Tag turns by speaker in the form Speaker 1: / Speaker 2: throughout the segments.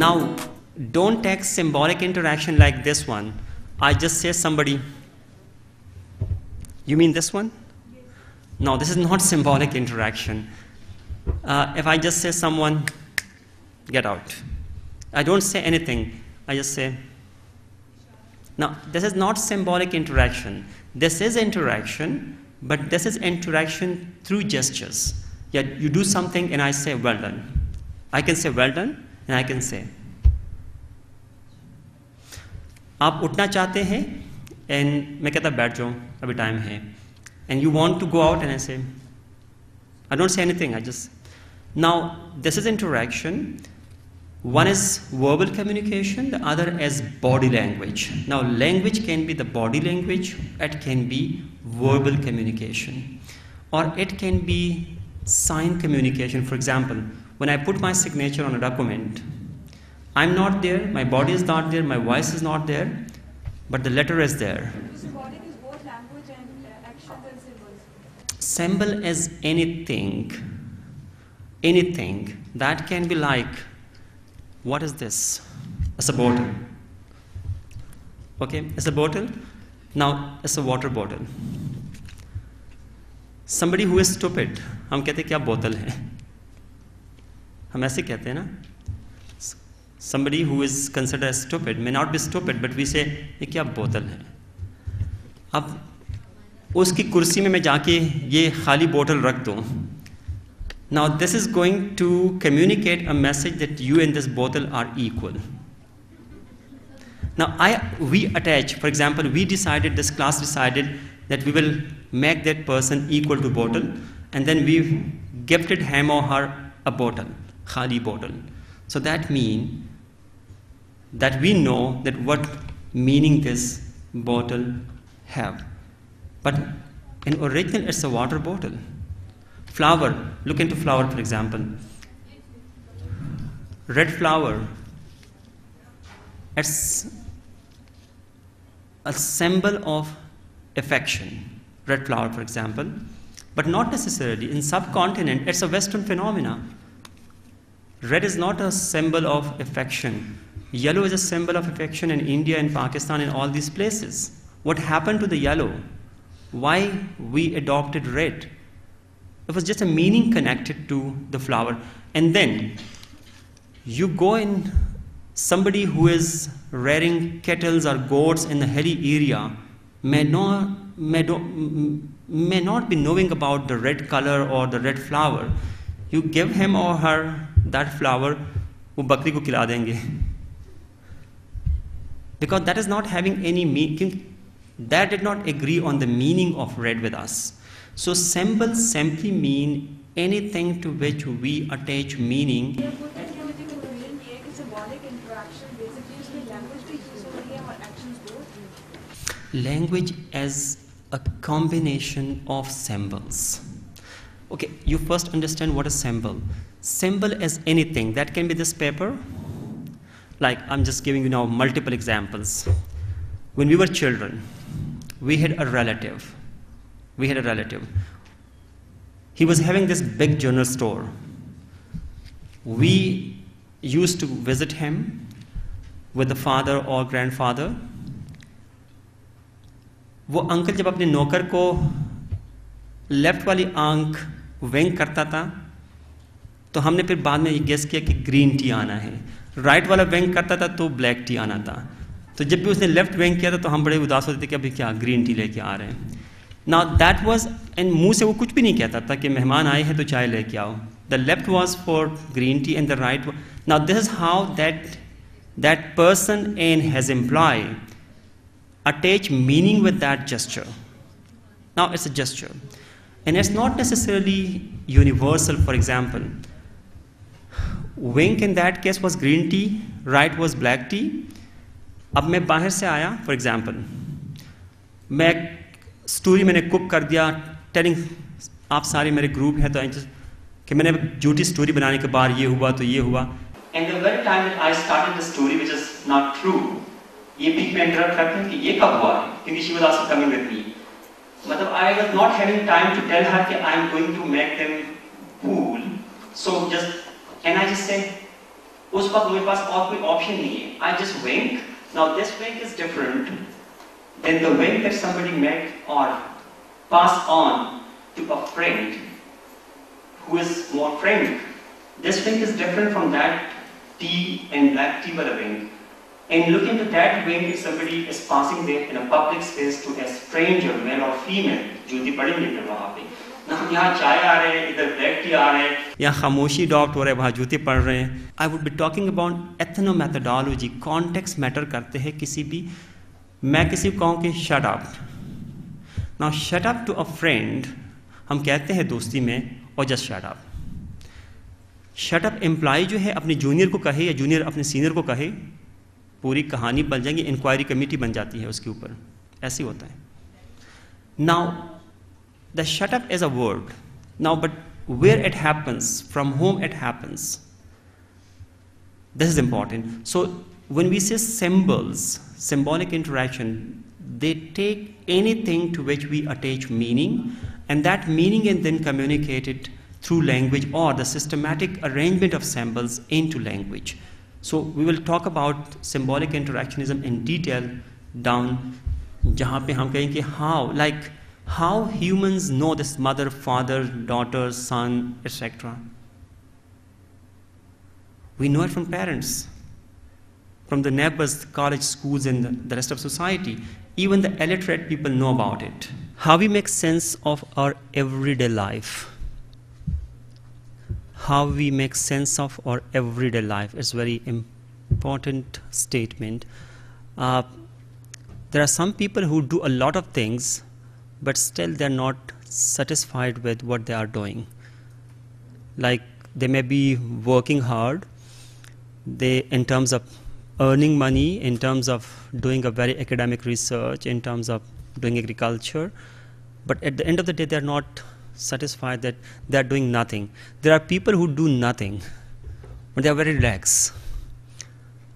Speaker 1: Now, don't take symbolic interaction like this one. I just say somebody. You mean this one? No, this is not symbolic interaction. If I just say someone, get out. I don't say anything. I just say. Now, this is not symbolic interaction. This is interaction, but this is interaction through gestures. Yet you do something and I say, well done. I can say, well done, and I can say. आप उठना चाहते हैं, and मैं कहता बैठ जाओ, अभी time है. And you want to go out, and I say, I don't say anything, I just. Now, this is interaction. One is verbal communication, the other is body language. Now, language can be the body language, it can be verbal communication, or it can be sign communication. For example, when I put my signature on a document, I'm not there, my body is not there, my voice is not there, but the letter is there.
Speaker 2: Symbolic is both language and actions and symbols.
Speaker 1: Symbol is anything that can be like, what is this? It's a bottle. Okay, it's a bottle. Now, it's a water bottle. Somebody who is stupid, हम कहते हैं क्या बोतल है? हम ऐसे कहते हैं ना? Somebody who is considered as stupid may not be stupid, but we say ये क्या बोतल है? अब उसकी कुर्सी में मैं जाके ये खाली बोतल रख दूँ. Now this is going to communicate a message that you and this bottle are equal. Now we attach, for example, this class decided that we will make that person equal to bottle, and then we gifted him or her a bottle, khali bottle. So that means that we know that what meaning this bottle have. But in original it's a water bottle. Flower, look into flower for example. Red flower, it's a symbol of affection. Red flower for example, but not necessarily. In subcontinent, it's a Western phenomena. Red is not a symbol of affection. Yellow is a symbol of affection in India and Pakistan and all these places. What happened to the yellow? Why we adopted red? It was just a meaning connected to the flower. And then you go in, somebody who is rearing cattle or goats in the hilly area may not be knowing about the red color or the red flower. You give him or her that flower, वो बकरी को खिला देंगे. Because that is not having any meaning. That did not agree on the meaning of red with us. So symbols simply mean anything to which we attach meaning. Language is a combination of symbols. Okay, you first understand what a symbol. Symbol is anything. That can be this paper. Like, I'm just giving you now multiple examples. When we were children, we had a relative. He was having this big general store. We used to visit him with the father or grandfather. वो uncle जब अपने नौकर को left वाली आंख विंक करता था, तो हमने फिर बाद में ये गेस किया कि ग्रीन टी आना है. राइट वाला विंक करता था तो ब्लैक टी आना था. तो जब भी उसने लेफ्ट विंक किया था तो हम बड़े उदास होते थे कि अभी क्या ग्रीन टी लेके आ रहे हैं. नाउ दैट वाज, एंड मुंह से वो कुछ भी नहीं कहता था कि मेहमान आए हैं तो चाय लेके आओ. The left was for green tea and the right. Now this is how that person and has employ attach meaning with that gesture. Now it's a gesture, and it's not necessarily universal. For example, wink in that case was green tea, right was black tea. अब मैं बाहर से आया, for example, मैं story मैंने cook कर दिया, telling आप सारे मेरे ग्रुप हैं तो कि मैंने झूठी स्टोरी बनाने के बाद ये हुआ तो ये हुआ. And the very time that I started the story which is not true, ये बीच में इंटरप्ट करते हैं कि ये कब हुआ है, क्योंकि she was also coming with me. मतलब I was not having time to tell her कि I am going to make them cool. So just, and I just say, उस वक्त मेरे पास और कोई ऑप्शन नहीं है. I just wink. Now this wink is different than the wink that somebody make or pass on to a friend who is more frank. This wink is different from that tea and black tea wala wink. And look into that wink if somebody is passing there in a public space to a stranger, male or female, जूती पड़ेंगे फिर वहाँ पे. ना हम यहाँ चाय आ रहे हैं, इधर ब्लैक टी आ रहे हैं, यहाँ खामोशी अडॉप्ट हो रहे हैं, वहाँ जूते पड़ रहे हैं. I would be talking about ethnomethodology. Context matter करते हैं किसी भी. मैं किसी को कहूँ कि shut up. Now shut up to a friend, हम कहते हैं दोस्ती में, और just shut up. Shut up imply जो है अपने जूनियर को कहे या जूनियर अपने सीनियर को कहे, पूरी कहानी बन जाएगी, इंक्वायरी कमेटी बन जाती है उसके ऊपर. ऐसे होता है. Now the shut up is a word. Now but where it happens, from whom it happens, this is important. So when we say symbols, symbolic interaction, they take anything to which we attach meaning, and that meaning is then communicated through language or the systematic arrangement of symbols into language. So we will talk about symbolic interactionism in detail down, जहाँ पे हम कहें कि how humans know this mother, father, daughter, son, etc. We know it from parents, from the neighbors, college, schools, and the rest of society. Even the illiterate people know about it. How we make sense of our everyday life. How we make sense of our everyday life is very important statement. There are some people who do a lot of things, but still they're not satisfied with what they are doing. Like they may be working hard, in terms of earning money, in terms of doing a very academic research, in terms of doing agriculture, but at the end of the day they're not satisfied that they're doing nothing. There are people who do nothing, but they're very relaxed.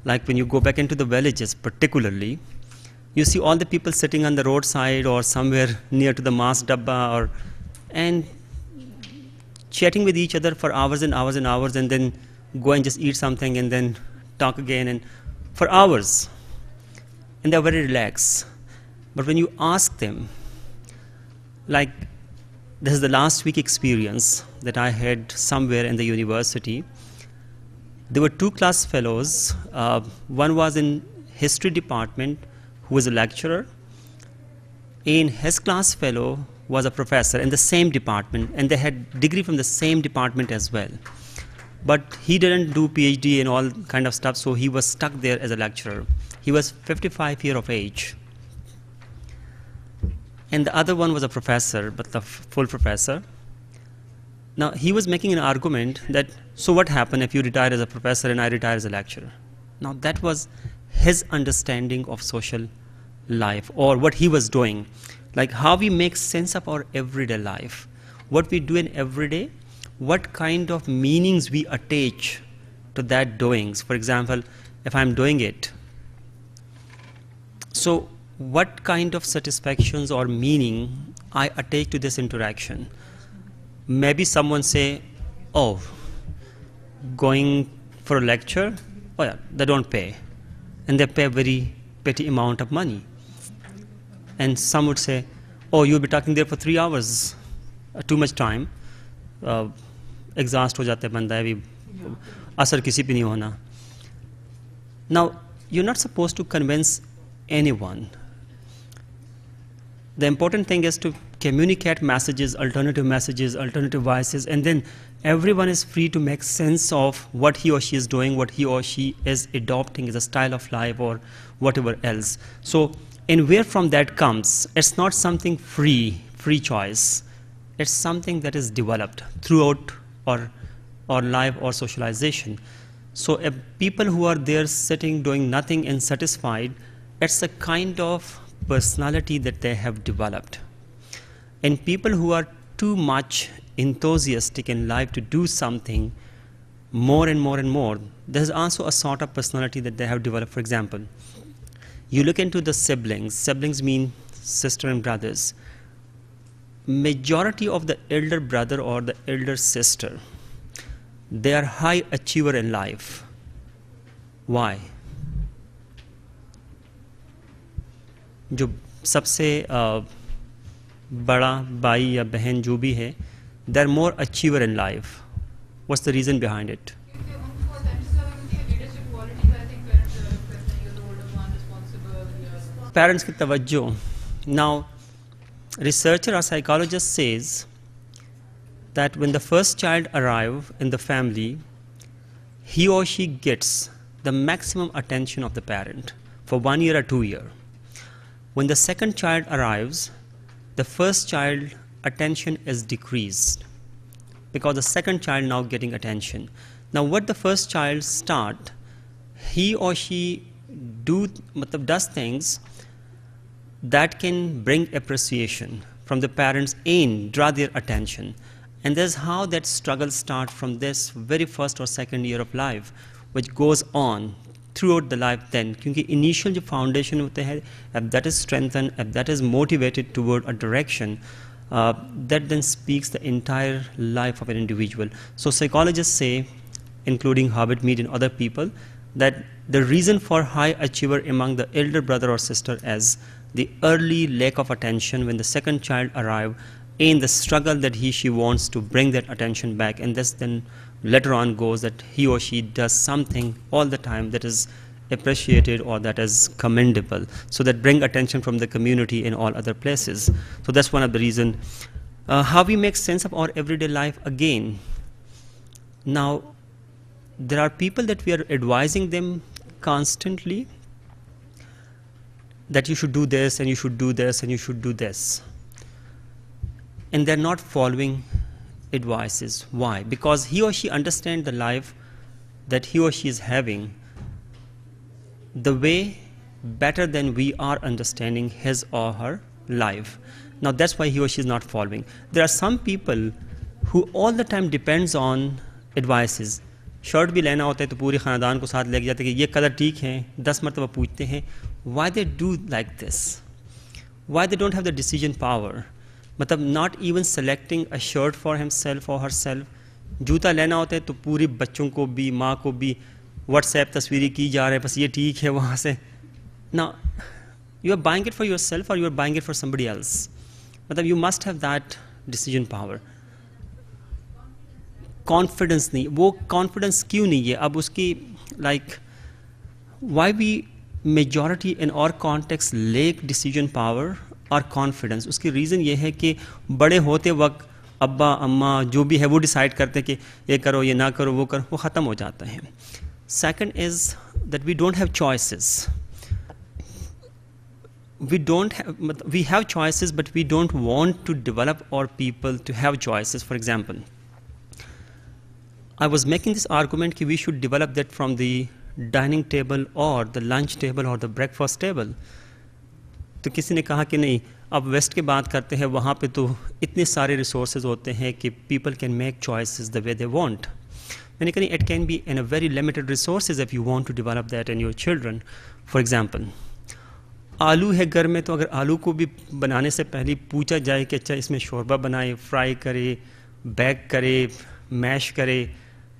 Speaker 1: Like when you go back into the villages particularly, you see all the people sitting on the roadside or somewhere near to the mass dabba and chatting with each other for hours and hours and hours, and then go and just eat something and then talk again and for hours. And they're very relaxed. But when you ask them, like this is the last week experience that I had somewhere in the university. There were two class fellows. One was in history department, who was a lecturer. In his class fellow was a professor in the same department, and they had degree from the same department as well. But he didn't do PhD and all kind of stuff, so he was stuck there as a lecturer. He was 55 years of age. And the other one was a professor, but the full professor. Now he was making an argument that, so what happened if you retire as a professor and I retire as a lecturer? Now that was his understanding of social life, or what he was doing, like how we make sense of our everyday life, what we do in everyday, what kind of meanings we attach to that doings. For example, if I'm doing it, so what kind of satisfactions or meaning I attach to this interaction. Maybe someone say, oh, going for a lecture, oh yeah, they don't pay, and they pay a very petty amount of money. And some would say, oh, you'll be talking there for 3 hours, too much time, exhaust ho jata hai banda, abhi asar kisi pe nahi hona. Now, you're not supposed to convince anyone. The important thing is to communicate messages, alternative voices, and then everyone is free to make sense of what he or she is doing, what he or she is adopting as a style of life or whatever else. So, and where from that comes, it's not something free choice. It's something that is developed throughout or life or socialization. So, people who are there sitting, doing nothing and satisfied, it's a kind of personality that they have developed. And people who are too much enthusiastic in life to do something more and more and more, there's also a sort of personality that they have developed. For example, you look into the siblings. Siblings mean sister and brothers. Majority of the elder brother or the elder sister, they are high achiever in life. Why? जो सबसे बड़ा भाई या बहन जो भी है, they are more achiever in life. What's the reason behind it?
Speaker 3: क्योंकि उनको अटेंशन ज़्यादा मिलती है, leadership qualities I think parents develop करते हैं, you're the older one, responsible या
Speaker 1: Parents की तवज्जो. Now, researcher or psychologist says that when the first child arrives in the family, he or she gets the maximum attention of the parent for 1 year or 2 years. When the second child arrives, the first child attention is decreased because the second child now getting attention. Now what the first child start, he or she does things that can bring appreciation from the parents and draw their attention. And that's how that struggle starts from this very first or second year of life, which goes on throughout the life then. क्योंकि initial जो foundation होते हैं, if that is strengthened, if that is motivated toward a direction, that then speaks the entire life of an individual. So psychologists say, including Harvard Mead and other people, that the reason for high achiever among the elder brother or sister is the early lack of attention when the second child arrives, and the struggle that she wants to bring that attention back, and this then later on goes that he or she does something all the time that is appreciated or that is commendable, so that bring attention from the community and all other places. So that's one of the reasons. How we make sense of our everyday life again. Now, there are people that we are advising them constantly that you should do this and you should do this and you should do this, and they're not following advices. Why? Because he or she understands the life that he or she is having the way better than we are understanding his or her life. Now that's why he or she is not following. There are some people who all the time depends on advices. Shirt भी लेना होता है तो पूरी ख़ानदान को साथ लेके जाते हैं कि ये कलर ठीक है, 10 मरतबा पूछते हैं. Why they do like this? Why they don't have the decision power? मतलब not even selecting a shirt for himself or herself. जूता लेना होता है तो पूरी बच्चों को भी, माँ को भी व्हाट्सएप तस्वीरें की जा रहे हैं, बस ये ठीक है वहाँ से. Now, you are buying it for yourself or you are buying it for somebody else. मतलब you must have that decision power. Confidence नहीं, वो कॉन्फिडेंस क्यों नहीं है? अब उसकी why we majority in our context lack decision power और confidence. उसकी रीज़न ये है कि बड़े होते वक्त अब्बा अम्मा जो भी है वो डिसाइड करते हैं कि ये करो, ये ना करो, वो करो, वो ख़त्म हो जाता है. Second is that we don't have choices. We have choices, but we don't want to develop our people to have choices. For example, I was making this argument that we should develop that from the dining table or the lunch table or the breakfast table. तो किसी ने कहा कि नहीं, अब waste की बात करते हैं, वहाँ पे तो इतने सारे रिसोर्सेज होते हैं कि people can make choices the way they want. मैंने कहा it can be in a very limited resources if you want to develop that in your children. For example, आलू है घर में, तो अगर आलू को भी बनाने से पहले पूछा जाए कि अच्छा इसमें शोरबा बनाए, फ्राई करे, बेक करे, मैश करे,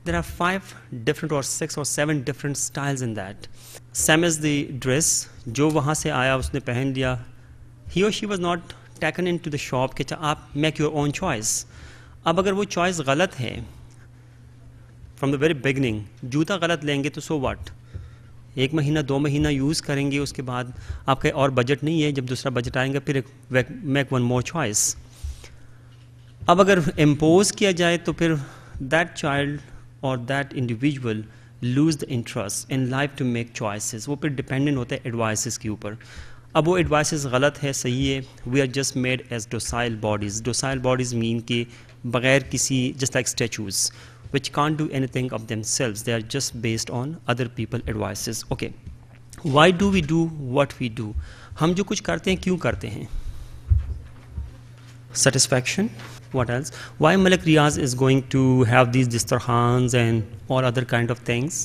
Speaker 1: there are 5 different or 6 or 7 different styles in that. Same as the dress, जो वहाँ से आया उसने पहन लिया. He or she was not taken into the shop कि अच्छा आप make your own choice. अब अगर वो choice गलत है from the very beginning, जूता गलत लेंगे तो so what? 1 महीना 2 महीना यूज़ करेंगे, उसके बाद आपका और बजट नहीं है, जब दूसरा बजट आएगा फिर make one more choice. अब अगर impose किया जाए तो फिर that child or that individual lose the interest in life to make choices. वो फिर dependent होता है advices के ऊपर. अब वो advices गलत है, सही है, we are just made as docile bodies. Docile bodies mean कि बगैर किसी, just like statues, which can't do anything of themselves. They are just based on other people advices. Okay, why do we do what we do? हम जो कुछ करते हैं क्यों करते हैं? Satisfaction. What else? Why Malik Riaz is going to have these distarkhans and all other kind of things?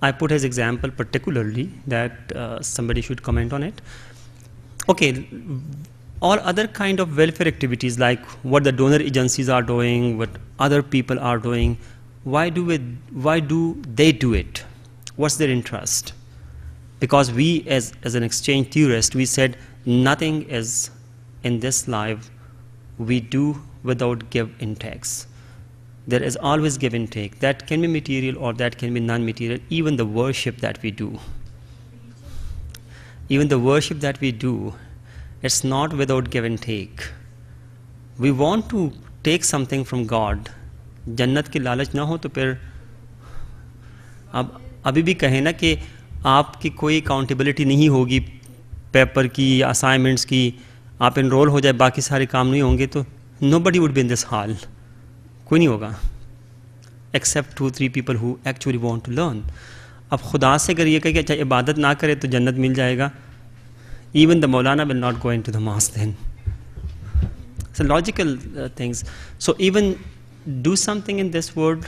Speaker 1: I put his example particularly that somebody should comment on it. Okay, all other kind of welfare activities like what the donor agencies are doing, what other people are doing, why do they do it? What's their interest? Because we, as an exchange theorist, we said nothing is in this life we do without give and takes. There is always give and take. That can be material or that can be non-material. Even the worship that we do. Even the worship that we do, it's not without give and take. We want to take something from God. जन्नत की लालच ना हो तो फिर अब अभी भी कहें ना कि आपकी कोई अकाउंटेबिलिटी नहीं होगी पेपर की या असाइनमेंट्स की, आप इनरोल हो जाए बाकी सारे काम नहीं होंगे तो nobody would be in this hall. कोई नहीं होगा except 2-3 people who actually want to learn. अब खुदा से अगर ये कहे कि अच्छा इबादत ना करे तो जन्नत मिल जाएगा, even the Maulana will not go into the mosque then. So logical things. So even do something in this world,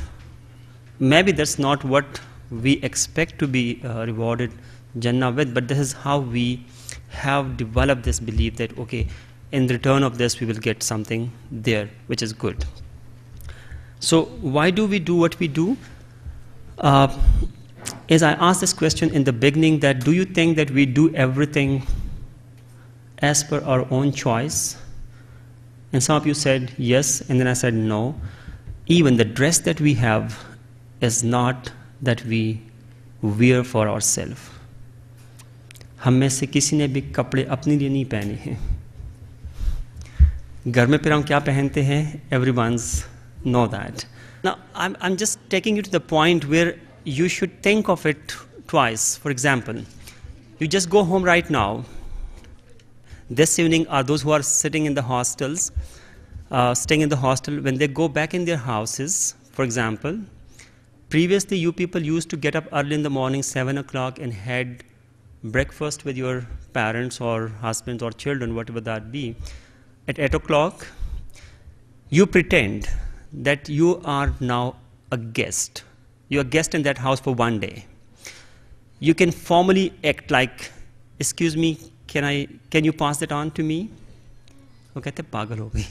Speaker 1: maybe that's not what we expect to be rewarded Jannah with, but this is how we have developed this belief that, okay, in return of this we will get something there, which is good. So why do we do what we do? As I asked this question in the beginning, that do you think that we do everything as per our own choice? And some of you said yes, and then I said no. Even the dress that we have is not that we wear for ourselves. हम में से किसी ने भी कपड़े अपने लिए नहीं पहने हैं. घर में फिर हम क्या पहनते हैं? Everyone's know that. Now I'm just taking you to the point where you should think of it twice. For example, you just go home right now. This evening, are those who are sitting in the hostels, staying in the hostel, when they go back in their houses, for example, previously you people used to get up early in the morning, 7 o'clock, and had breakfast with your parents or husbands or children, whatever that be. At 8 o'clock, you pretend that you are now a guest. You are a guest in that house for one day. You can formally act like, excuse me, can you pass that on to me? वो कहते पागल हो गई.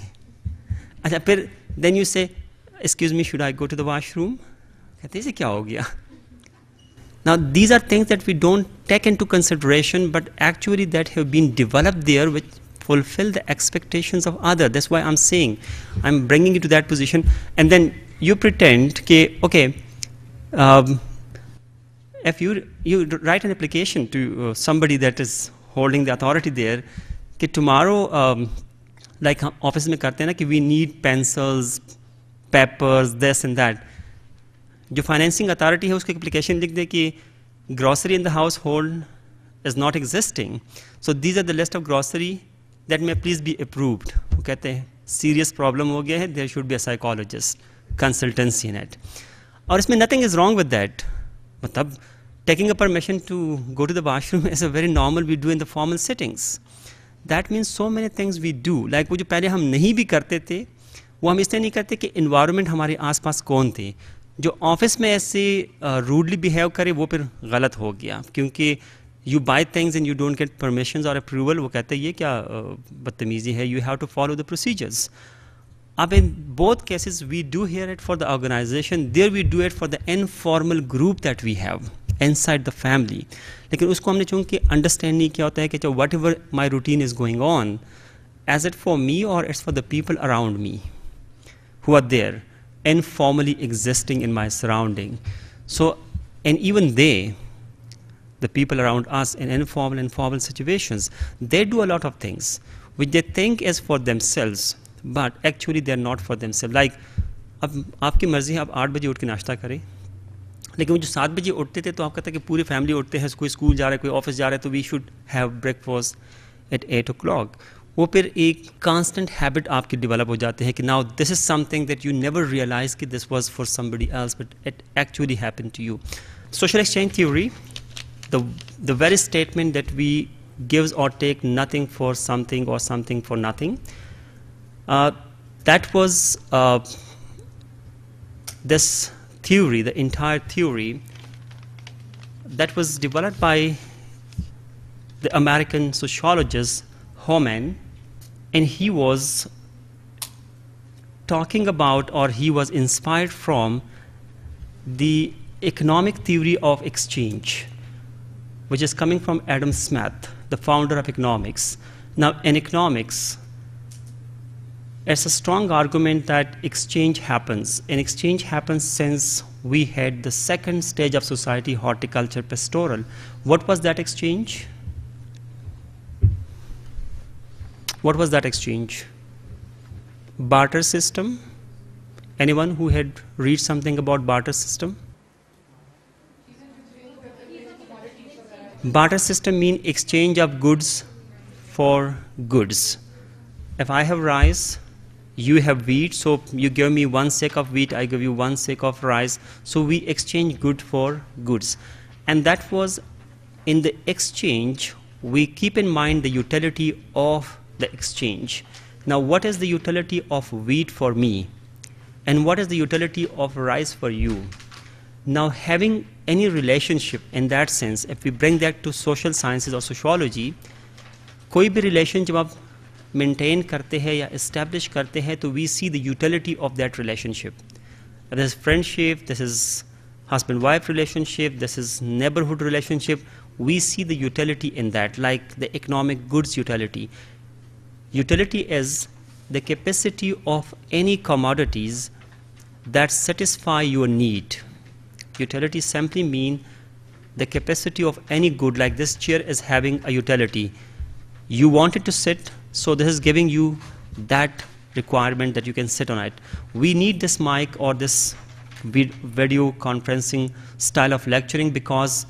Speaker 1: अच्छा फिर then you say, excuse me, should I go to the washroom? कहते इसे क्या हो गया? Now these are things that we don't take into consideration, but actually that have been developed there which fulfill the expectations of others. That's why I'm saying, I'm bringing you to that position, and then you pretend that, okay, if you write an application to somebody that is holding the authority there, that tomorrow, like office में करते हैं ना कि we need pencils, peppers, this and that. जो financing authority है उसकी application लिख दे कि grocery in the household is not existing. So these are the list of grocery that may please be approved. वो कहते हैं serious problem हो गया है, there should be a psychologist, consultancy in it. और इसमें nothing is wrong with that. मतलब taking a permission to go to the washroom is a very normal we do in the formal settings. That means so many things we do. Like वो जो पहले हम नहीं भी करते थे, वो हम इसलिए नहीं करते कि environment हमारे आसपास कौन थे. जो ऑफिस में ऐसे रूडली बिहेव करे वो फिर गलत हो गया, क्योंकि you buy things and you don't get permissions or approval. वो कहते हैं ये क्या बदतमीजी है. You have to follow the procedures. अब in both cases we do hear it for the organization. There we do it for the informal group that we have inside the family. लेकिन उसको हमने चूँकि understand नहीं किया होता है कि whatever my routine is going on, is it for me or it's for the people around me who are there, informally existing in my surrounding. So, and even they, the people around us in informal and formal situations, they do a lot of things which they think is for themselves, but actually they are not for themselves. Like, अब आपकी मर्जी है आप 8 बजे उठ के नाश्ता करें, लेकिन वो जो 7 बजे उठते थे तो आप कहते हैं कि पूरी फैमिली उठते हैं, कोई स्कूल जा रहा है, कोई ऑफिस जा रहा है, तो we should have breakfast at 8 o'clock. वो फिर एक कांस्टेंट हैबिट आपकी डेवलप हो जाते हैं कि now this is something that you never realise कि this was for somebody else but it actually happened to you. Social exchange theory, the very statement that we gives or take nothing for something or something for nothing, that was this theory, the entire theory that was developed by the American sociologist Hohmann, and he was talking about, or he was inspired from the economic theory of exchange, which is coming from Adam Smith, the founder of economics. Now, in economics, it's a strong argument that exchange happens. And exchange happens since we had the second stage of society, horticulture, pastoral. What was that exchange? What was that exchange? Barter system. Anyone who had read something about barter system? Barter system means exchange of goods for goods. If I have rice, you have wheat, so you give me 1 sack of wheat, I give you 1 sack of rice. So we exchange good for goods. And that was in the exchange, we keep in mind the utility of the exchange. Now, what is the utility of wheat for me? And what is the utility of rice for you? Now, having any relationship in that sense, if we bring that to social sciences or sociology, कोई भी relation जब आप maintain करते हैं या establish करते हैं, तो we see the utility of that relationship. This is friendship, this is husband-wife relationship, this is neighborhood relationship. We see the utility in that, like the economic goods utility. Utility is the capacity of any commodities that satisfy your need. Utility simply means the capacity of any good, like this chair is having a utility. You want it to sit, so this is giving you that requirement that you can sit on it. We need this mic or this video conferencing style of lecturing because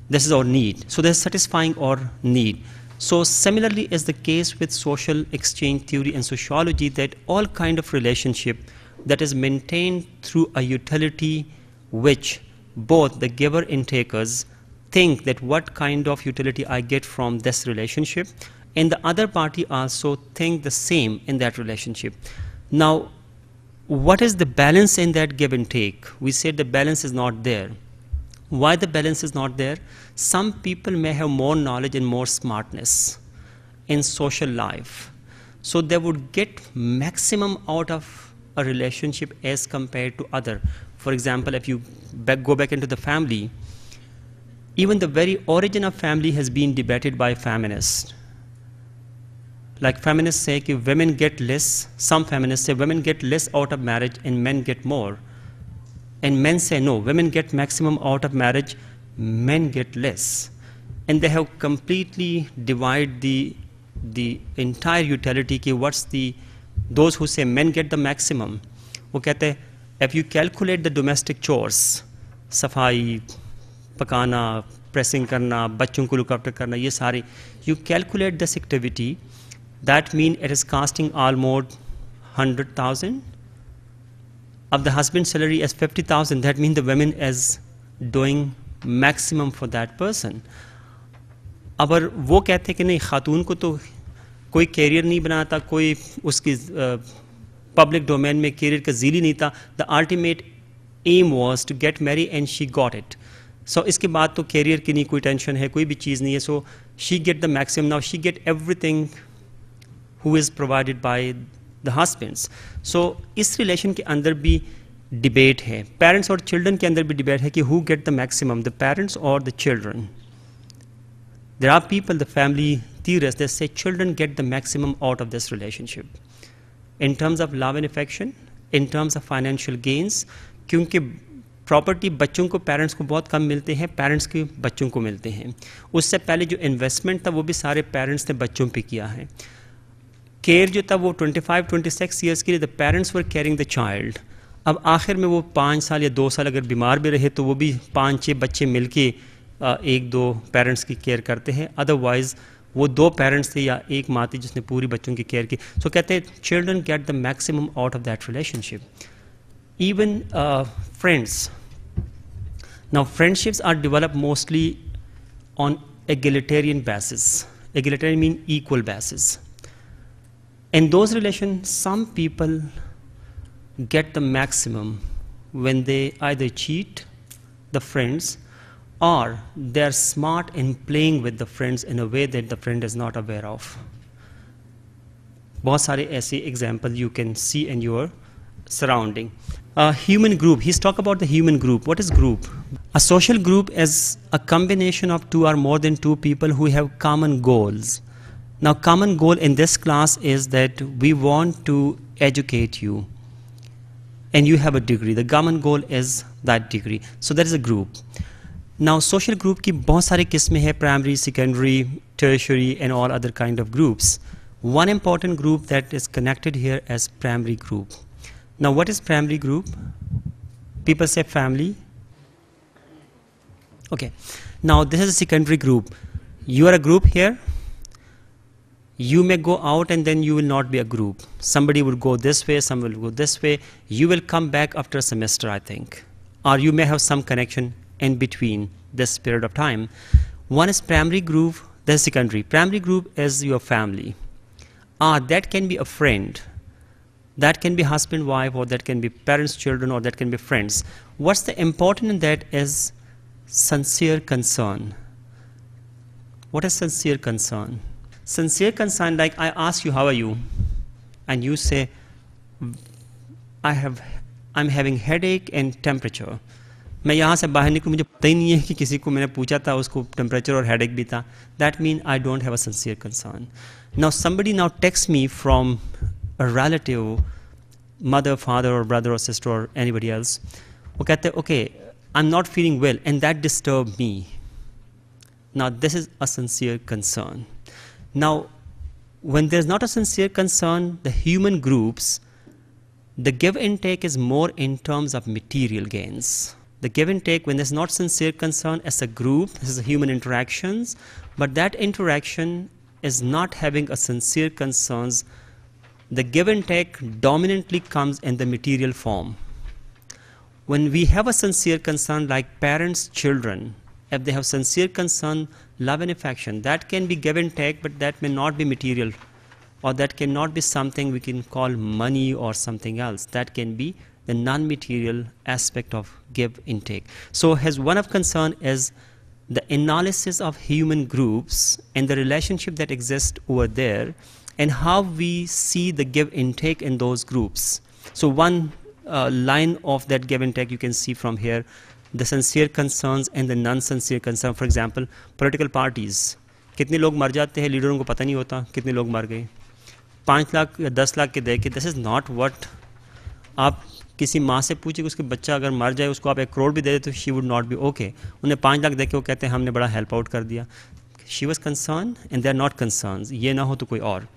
Speaker 1: this is our need. So this is satisfying our need. So similarly is the case with social exchange theory and sociology, that all kind of relationship that is maintained through a utility which both the giver and takers think that what kind of utility I get from this relationship, and the other party also think the same in that relationship. Now, what is the balance in that give and take? We said the balance is not there. Why the balance is not there? Some people may have more knowledge and more smartness in social life, so they would get maximum out of a relationship as compared to other. For example, if you go back into the family, even the very origin of family has been debated by feminists. Like feminists say that women get less, some feminists say women get less out of marriage and men get more. And men say no, women get maximum out of marriage, men get less. And they have completely divided the entire utility ki what's the, those who say men get the maximum, वो कहते हैं if you calculate the domestic chores, सफाई, पकाना, pressing करना, बच्चों को look after करना, ये सारे, you calculate this activity, that means it is costing almost 100,000. Of the husband's salary as 50,000, that means the woman is doing maximum for that person. अगर वो कहते हैं कि नहीं, खातून को तो कोई कैरियर नहीं बनाता, कोई उसकी पब्लिक डोमेन में कैरियर का ज़ील ही नहीं था, the ultimate aim was to get marry and she got it. So इसके बाद तो कैरियर की नहीं कोई टेंशन है, कोई भी चीज़ नहीं है. So she get the maximum, now she get everything who is provided by the husbands. So इस रिलेशन के अंदर भी डिबेट है, पेरेंट्स और चिल्ड्रन के अंदर भी डिबेट है कि who get the maximum, the parents और the children. There are people, the family theorists, they say children get the maximum out of this relationship. In terms of love and affection, in terms of financial gains, क्योंकि property बच्चों को parents को बहुत कम मिलते हैं, parents के बच्चों को मिलते हैं. उससे पहले जो इन्वेस्टमेंट था वो भी सारे पेरेंट्स ने बच्चों पे किया है. केयर जो था वो 25-26 ईयर्स के लिए the parents were caring the child. अब आखिर में वो 5 साल या 2 साल अगर बीमार भी रहे तो वो भी 5-6 बच्चे मिलके 1-2 पेरेंट्स की केयर करते हैं. अदरवाइज वो 2 पेरेंट्स थे या एक माँ थी जिसने पूरी बच्चों की केयर की. सो कहते हैं children get the maximum out of that relationship. Even friends, now friendships are develop mostly on egalitarian basis. Egalitarian mean equal basis. In those relations, some people get the maximum when they either cheat the friends or they are smart in playing with the friends in a way that the friend is not aware of. बहुत सारे ऐसे example you can see in your surrounding. Human group. He's talk about the human group. What is group? A social group is a combination of two or more than two people who have common goals. Now, common goal in this class is that we want to educate you, and you have a degree. The common goal is that degree. So that is a group. Now, social group की बहुत सारी किस्में हैं, primary, secondary, tertiary, and all other kind of groups. One important group that is connected here as primary group. Now, what is primary group? People say family. Okay. Now, this is a secondary group. You are a group here. You may go out and then you will not be a group. Somebody will go this way, some will go this way. You will come back after a semester, I think. Or you may have some connection in between this period of time. One is primary group, the secondary. Primary group is your family. That can be a friend. That can be husband, wife, or that can be parents, children, or that can be friends. What's the important in that is sincere concern. What is sincere concern? Sincere concern, like I ask you, how are you? And you say, I'm having headache and temperature. मैं यहाँ से बाहर निकलूँ, मुझे पता ही नहीं है कि किसी को मैंने पूछा था, उसको temperature और headache भी था. That means I don't have a sincere concern. Now somebody now texts me from a relative, mother, father, or brother, or sister, or anybody else. वो कहते हैं, okay, I'm not feeling well, and that disturbed me. Now this is a sincere concern. Now, when there's not a sincere concern, the human groups, the give and take is more in terms of material gains. The give and take, when there's not sincere concern as a group, this is human interactions, but that interaction is not having a sincere concerns. The give and take dominantly comes in the material form. When we have a sincere concern like parents, children, if they have sincere concern, love and affection, that can be give and take, but that may not be material, or that cannot be something we can call money or something else. That can be the non-material aspect of give and take. So as one of concern is the analysis of human groups and the relationship that exists over there, and how we see the give and take in those groups. So one line of that give and take you can see from here, the sincere concerns and the non-sincere concern. For example, political parties. कितने लोग मर जाते हैं, लीडरों को पता नहीं होता कितने लोग मर गए. 5 लाख या 10 लाख के दे के, दिस इज़ नॉट व्हाट. आप किसी माँ से पूछिए कि उसके बच्चा अगर मर जाए, उसको आप 1 करोड़ भी दे दे तो she would not be okay. उन्हें 5 लाख दे के वो कहते हैं हमने बड़ा हेल्प आउट कर दिया. She was concern and they are not concern. ये ना हो तो कोई और.